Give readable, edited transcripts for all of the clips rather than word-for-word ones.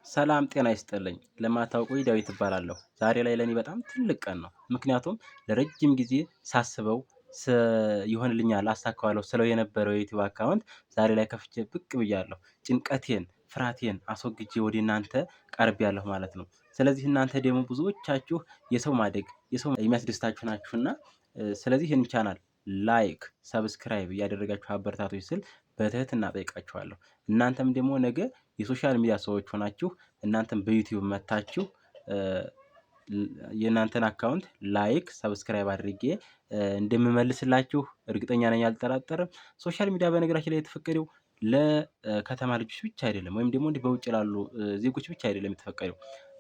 ሰላም ጤና ይስጥልኝ ለማታውቁኝ ዳዊት እባላለሁ። ዛሬ ላይ ለኔ በጣም ትልቅ ቀን ነው። ምክንያቱም ለረጅም ጊዜ ሳስበው ይሆንልኛል አሳካዋለሁ ስለው የነበረው የዩቲዩብ አካውንት ዛሬ ላይ ከፍቼ ብቅ ብያለሁ። ጭንቀቴን ፍርሃቴን አስወግጄ ወደ እናንተ ቀርቤያለሁ ማለት ነው። ስለዚህ እናንተ ደግሞ ብዙዎቻችሁ የሰው ማደግ የሰው የሚያስደስታችሁ ናችሁና ስለዚህ ይህን ቻናል ላይክ ሰብስክራይብ እያደረጋችሁ አበረታቱኝ ስል በትህትና እጠይቃችኋለሁ። እናንተም ደግሞ ነገ የሶሻል ሚዲያ ሰዎች ሆናችሁ እናንተም በዩቲዩብ መጥታችሁ የእናንተን አካውንት ላይክ ሰብስክራይብ አድርጌ እንደምመልስላችሁ እርግጠኛ ነኝ፣ አልጠራጠርም። ሶሻል ሚዲያ በነገራችን ላይ የተፈቀደው ለከተማ ልጆች ብቻ አይደለም፣ ወይም ደግሞ እንዲህ በውጭ ላሉ ዜጎች ብቻ አይደለም የተፈቀደው።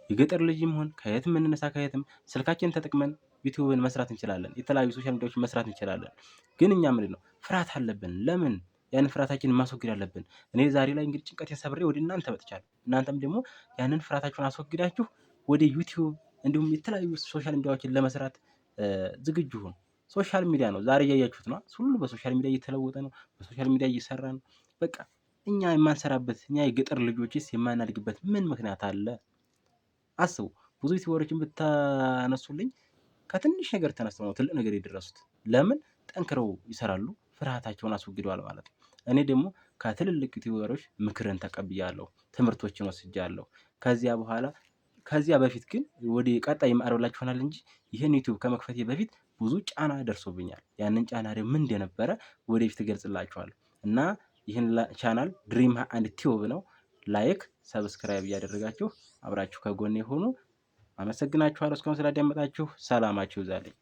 የገጠር ልጅም ሆን ከየትም እንነሳ ከየትም ስልካችንን ተጠቅመን ዩቲዩብን መስራት እንችላለን። የተለያዩ ሶሻል ሚዲያዎችን መስራት እንችላለን። ግን እኛ ምንድነው ፍርሃት አለብን። ለምን? ያንን ፍርሃታችንን ማስወገድ አለብን። እኔ ዛሬ ላይ እንግዲህ ጭንቀቴን ሰብሬ ወደ እናንተ መጥቻለሁ። እናንተም ደግሞ ያንን ፍርሃታችሁን አስወግዳችሁ ወደ ዩቲዩብ እንዲሁም የተለያዩ ሶሻል ሚዲያዎችን ለመስራት ዝግጁ ሁኑ። ሶሻል ሚዲያ ነው ዛሬ እያያችሁት ነው። ሁሉ በሶሻል ሚዲያ እየተለወጠ ነው። በሶሻል ሚዲያ እየሰራ ነው። በቃ እኛ የማንሰራበት እኛ የገጠር ልጆችስ የማናድግበት ምን ምክንያት አለ? አስቡ። ብዙ ዩቲዩበሮችን ብታነሱልኝ ከትንሽ ነገር ተነስተው ነው ትልቅ ነገር የደረሱት። ለምን? ጠንክረው ይሰራሉ፣ ፍርሃታቸውን አስወግደዋል ማለት ነው። እኔ ደግሞ ከትልልቅ ዩቲዩበሮች ምክርን ተቀብያለሁ፣ ትምህርቶችን ወስጃለሁ። ከዚያ በፊት ግን ወደ ቀጣይ የማቀርብላችሁ ይሆናል እንጂ ይህን ዩቲዩብ ከመክፈቴ በፊት ብዙ ጫና ደርሶብኛል። ያንን ጫና ደግሞ ምን እንደነበረ ወደፊት እገልጽላችኋለሁ። እና ይህን ቻናል ድሪም አንድ ቲዩብ ነው። ላይክ ሰብስክራይብ እያደረጋችሁ አብራችሁ ከጎኔ ሆኑ። አመሰግናችኋለሁ እስካሁን ስላዳመጣችሁ። ሰላማችሁ ይብዛልኝ።